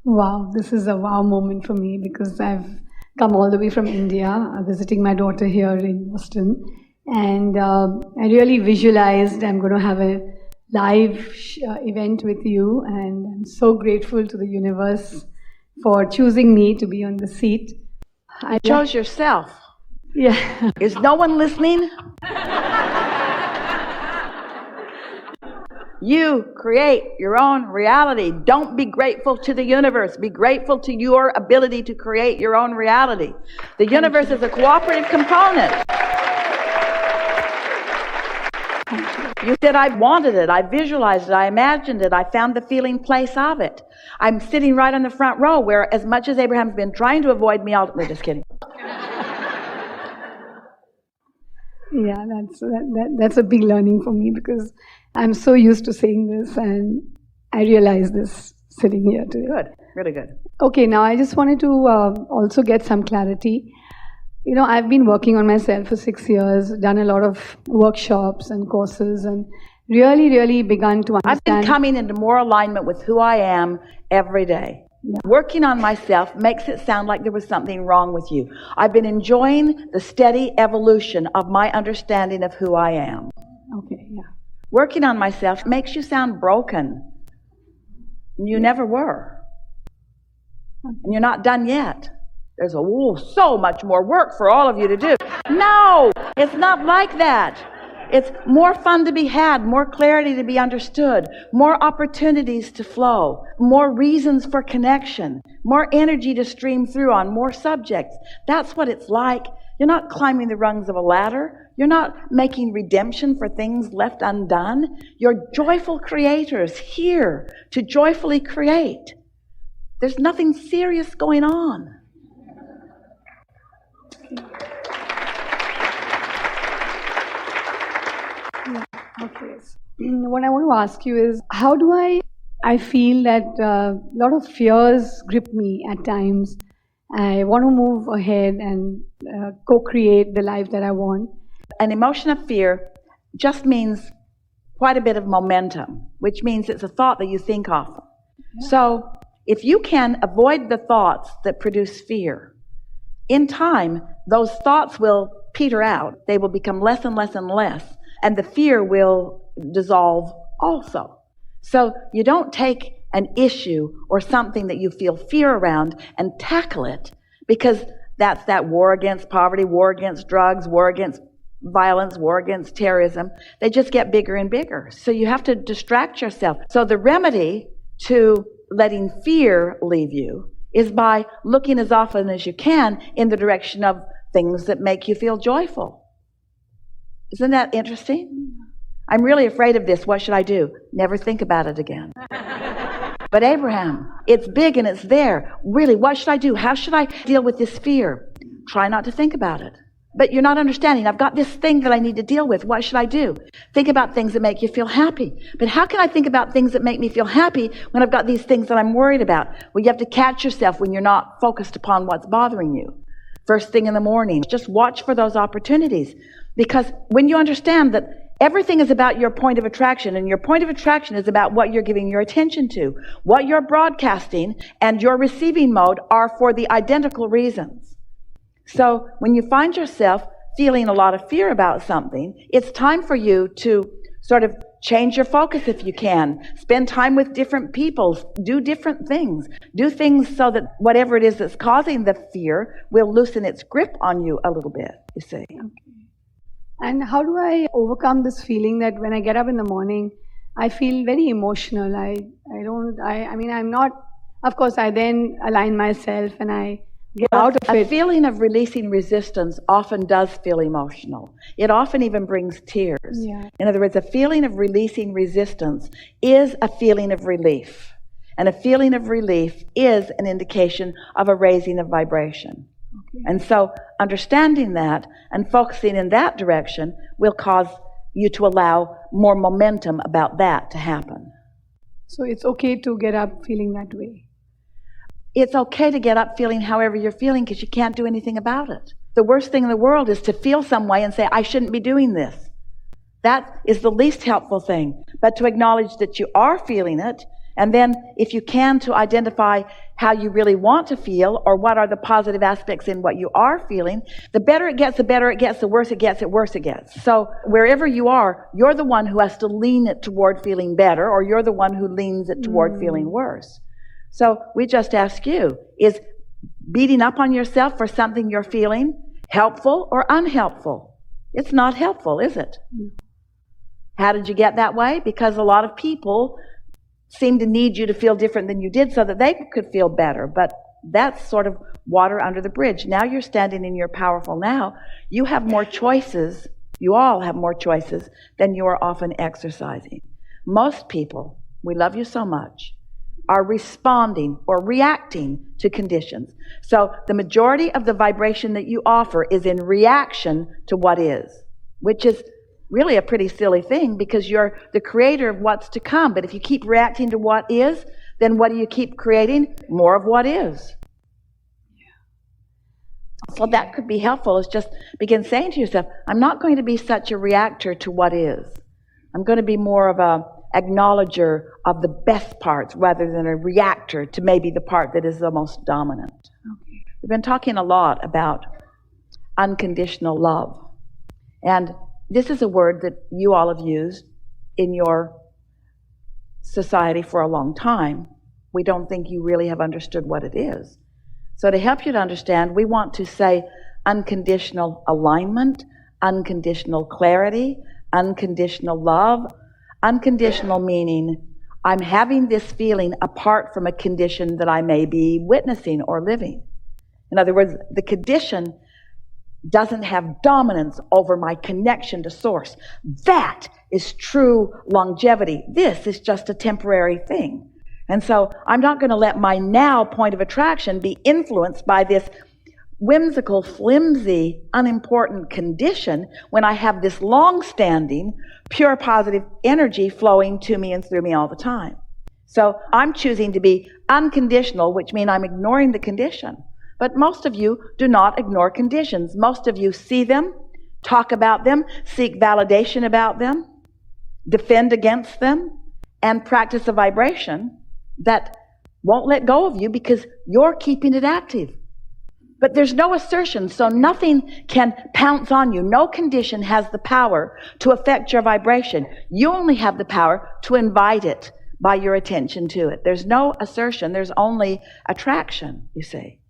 Wow, this is a wow moment for me because I've come all the way from India, visiting my daughter here in Boston, and I really visualized I'm going to have a live event with you, and I'm so grateful to the universe for choosing me to be on the seat. You chose yourself. Yeah. Is no one listening? You create your own reality. Don't be grateful to the universe. Be grateful to your ability to create your own reality. The universe is a cooperative component. You said, I wanted it, I visualized it, I imagined it, I found the feeling place of it. I'm sitting right on the front row where, as much as Abraham's been trying to avoid me, we're just kidding. Yeah, that's a big learning for me because I'm so used to saying this, and I realize this sitting here today. Good, really good. Okay, now I just wanted to also get some clarity. You know, I've been working on myself for 6 years, done a lot of workshops and courses, and really begun to understand. I've been coming into more alignment with who I am every day. Yeah. Working on myself makes it sound like there was something wrong with you. I've been enjoying the steady evolution of my understanding of who I am. Okay, yeah. Working on myself makes you sound broken. You never were. Okay. And you're not done yet. There's so much more work for all of you to do. No, it's not like that. It's more fun to be had, more clarity to be understood, more opportunities to flow, more reasons for connection, more energy to stream through on more subjects. That's what it's like. You're not climbing the rungs of a ladder. You're not making redemption for things left undone. You're joyful creators here to joyfully create. There's nothing serious going on. Okay. What I want to ask you is, how do I feel that a lot of fears grip me at times. I want to move ahead and co-create the life that I want. An emotion of fear just means quite a bit of momentum, which means it's a thought that you think often. Yeah. So if you can avoid the thoughts that produce fear, in time, those thoughts will peter out. They will become less and less and less. And the fear will dissolve also. So you don't take an issue or something that you feel fear around and tackle it, because that's that war against poverty, war against drugs, war against violence, war against terrorism. They just get bigger and bigger. So you have to distract yourself. So the remedy to letting fear leave you is by looking as often as you can in the direction of things that make you feel joyful. Isn't that interesting? I'm really afraid of this. What should I do? Never think about it again. But Abraham, it's big and it's there. Really, what should I do? How should I deal with this fear? Try not to think about it. But you're not understanding. I've got this thing that I need to deal with. What should I do? Think about things that make you feel happy. But how can I think about things that make me feel happy when I've got these things that I'm worried about? Well, you have to catch yourself when you're not focused upon what's bothering you. First thing in the morning, just watch for those opportunities. Because when you understand that everything is about your point of attraction, and your point of attraction is about what you're giving your attention to, what you're broadcasting and your receiving mode are for the identical reasons. So when you find yourself feeling a lot of fear about something, it's time for you to sort of change your focus if you can. Spend time with different people. Do different things. Do things so that whatever it is that's causing the fear will loosen its grip on you a little bit, you see. Okay. And how do I overcome this feeling that when I get up in the morning, I feel very emotional. I'm not, of course, I then align myself and I get out of it. A feeling of releasing resistance often does feel emotional. It often even brings tears. Yeah. In other words, a feeling of releasing resistance is a feeling of relief. And a feeling of relief is an indication of a raising of vibration. Okay. And so understanding that and focusing in that direction will cause you to allow more momentum about that to happen. So it's okay to get up feeling that way? It's okay to get up feeling however you're feeling, because you can't do anything about it. The worst thing in the world is to feel some way and say, I shouldn't be doing this. That is the least helpful thing. But to acknowledge that you are feeling it, and then if you can, to identify how you really want to feel, or what are the positive aspects in what you are feeling, the better it gets, the worse it gets, So wherever you are, you're the one who has to lean it toward feeling better, or you're the one who leans it toward feeling worse. So we just ask you, is beating up on yourself for something you're feeling helpful or unhelpful? It's not helpful, is it? How did you get that way? Because a lot of people seem to need you to feel different than you did so that they could feel better. But that's sort of water under the bridge. Now you're standing in your powerful now. You have more choices. You all have more choices than you are often exercising. Most people, we love you so much, are responding or reacting to conditions. So the majority of the vibration that you offer is in reaction to what is, which is really a pretty silly thing, because you're the creator of what's to come. But if you keep reacting to what is, then what do you keep creating? More of what is. So that could be helpful, is just begin saying to yourself, I'm not going to be such a reactor to what is. I'm going to be more of a acknowledger of the best parts rather than a reactor to maybe the part that is the most dominant. Okay. We've been talking a lot about unconditional love. And this is a word that you all have used in your society for a long time. We don't think you really have understood what it is. So to help you to understand, we want to say unconditional alignment, unconditional clarity, unconditional love. Unconditional meaning I'm having this feeling apart from a condition that I may be witnessing or living. In other words, the condition doesn't have dominance over my connection to source. That is true longevity. This is just a temporary thing. And so I'm not going to let my now point of attraction be influenced by this whimsical, flimsy, unimportant condition when I have this long-standing, pure positive energy flowing to me and through me all the time. So I'm choosing to be unconditional, which means I'm ignoring the condition. But most of you do not ignore conditions. Most of you see them, talk about them, seek validation about them, defend against them, and practice a vibration that won't let go of you because you're keeping it active. But there's no assertion, so nothing can pounce on you. No condition has the power to affect your vibration. You only have the power to invite it by your attention to it. There's no assertion, there's only attraction, you see.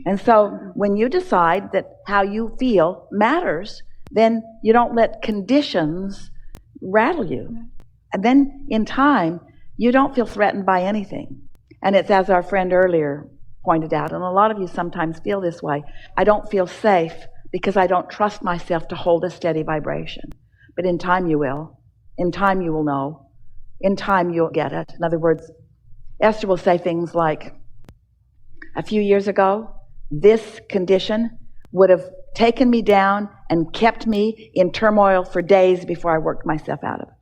And so when you decide that how you feel matters, then you don't let conditions rattle you. And then in time, you don't feel threatened by anything. And it's as our friend earlier pointed out, and a lot of you sometimes feel this way, I don't feel safe because I don't trust myself to hold a steady vibration. But in time you will. In time you will know. In time you'll get it. In other words, Esther will say things like, a few years ago, this condition would have taken me down and kept me in turmoil for days before I worked myself out of it.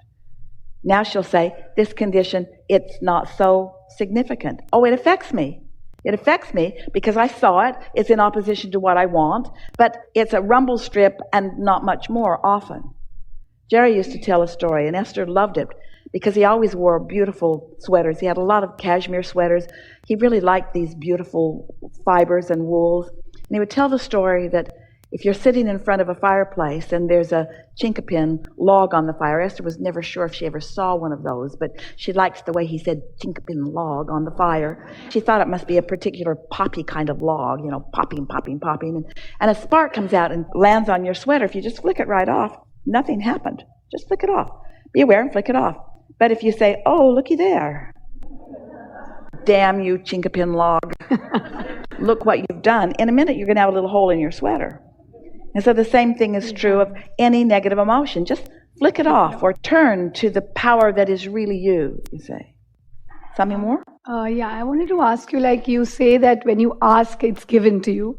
Now she'll say, this condition, it's not so significant. Oh, it affects me. It affects me because I saw it. It's in opposition to what I want, but it's a rumble strip and not much more often. Jerry used to tell a story, and Esther loved it because he always wore beautiful sweaters. He had a lot of cashmere sweaters. He really liked these beautiful fibers and wools. And he would tell the story that if you're sitting in front of a fireplace and there's a chinkapin log on the fire, Esther was never sure if she ever saw one of those, but she liked the way he said chinkapin log on the fire. She thought it must be a particular poppy kind of log, you know, popping, popping, popping. And a spark comes out and lands on your sweater. If you just flick it right off, nothing happened. Just flick it off. Be aware and flick it off. But if you say, oh, looky there. Damn you, chinkapin log. Look what you've done. In a minute, you're going to have a little hole in your sweater. And so the same thing is true of any negative emotion. Just flick it off or turn to the power that is really you say. Something more? Yeah, I wanted to ask you, like you say that when you ask, it's given to you.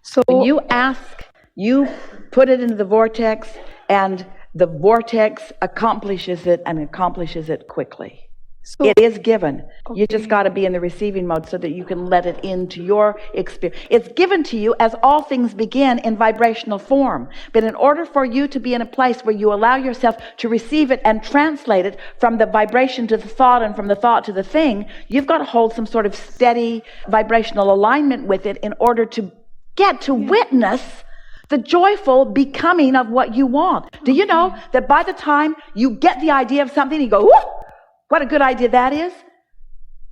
So when you ask, you put it into the vortex, and the vortex accomplishes it, and accomplishes it quickly. So, It is given. You okay. just got to be in the receiving mode so that you can let it into your experience. It's given to you as all things begin in vibrational form. But in order for you to be in a place where you allow yourself to receive it and translate it from the vibration to the thought and from the thought to the thing, you've got to hold some sort of steady vibrational alignment with it in order to get to witness the joyful becoming of what you want. Do you know that by the time you get the idea of something, you go, whoo! What a good idea that is.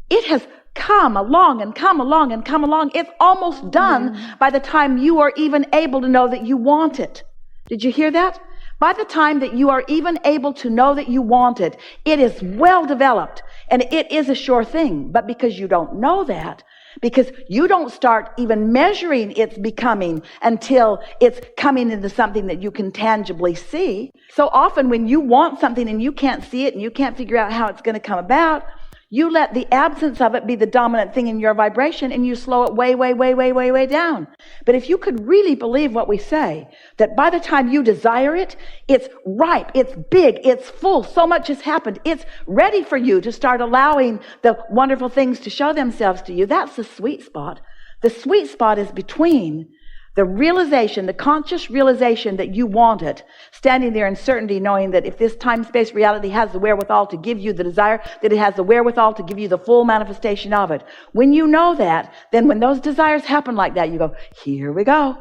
It has come along and come along and come along. It's almost done by the time you are even able to know that you want it. Did you hear that? By the time that you are even able to know that you want it, it is well developed and it is a sure thing. But because you don't know that, because you don't start even measuring its becoming until it's coming into something that you can tangibly see. So often when you want something and you can't see it and you can't figure out how it's going to come about, you let the absence of it be the dominant thing in your vibration and you slow it way down. But if you could really believe what we say, that by the time you desire it, it's ripe, it's big, it's full, so much has happened, it's ready for you to start allowing the wonderful things to show themselves to you. That's the sweet spot. The sweet spot is between the realization, the conscious realization that you want it, standing there in certainty, knowing that if this time-space reality has the wherewithal to give you the desire, that it has the wherewithal to give you the full manifestation of it. When you know that, then when those desires happen like that, you go, here we go,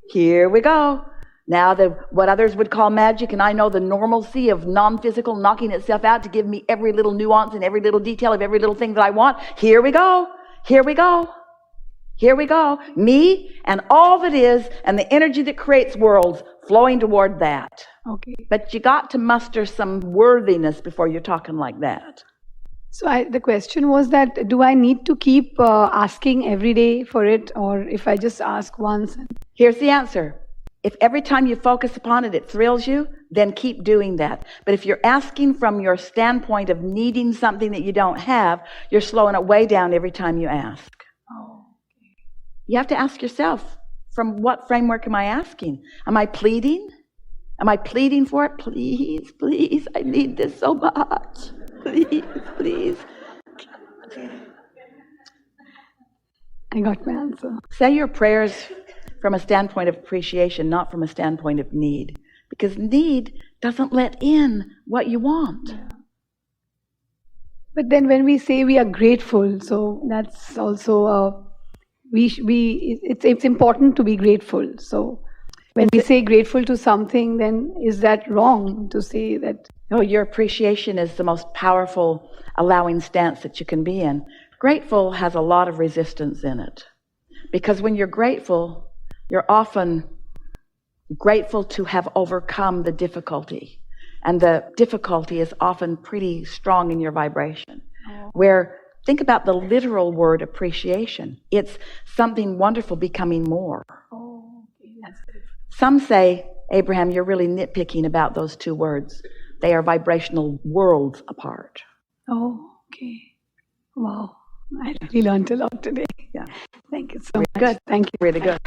here we go. Now what others would call magic, and I know the normalcy of non-physical knocking itself out to give me every little nuance and every little detail of every little thing that I want. Here we go, here we go. Here we go. Me and all that is and the energy that creates worlds flowing toward that. Okay. But you got to muster some worthiness before you're talking like that. So the question was that, do I need to keep asking every day for it, or if I just ask once? Here's the answer. If every time you focus upon it, it thrills you, then keep doing that. But if you're asking from your standpoint of needing something that you don't have, you're slowing it way down every time you ask. You have to ask yourself, from what framework am I asking? Am I pleading? Am I pleading for it? Please, please, I need this so much. Please, please. I got my answer. Say your prayers from a standpoint of appreciation, not from a standpoint of need. Because need doesn't let in what you want. Yeah. But then when we say we are grateful, so that's also it's important to be grateful. So when we say grateful to something, then is that wrong to say that? No, your appreciation is the most powerful allowing stance that you can be in. Grateful has a lot of resistance in it. Because when you're grateful, you're often grateful to have overcome the difficulty. And the difficulty is often pretty strong in your vibration. Where think about the literal word appreciation. It's something wonderful becoming more. Some say, Abraham, you're really nitpicking about those two words. They are vibrational worlds apart. Oh, okay. Wow. I really learned a lot today. Yeah. Thank you so Really much. good. Thank you. Really good.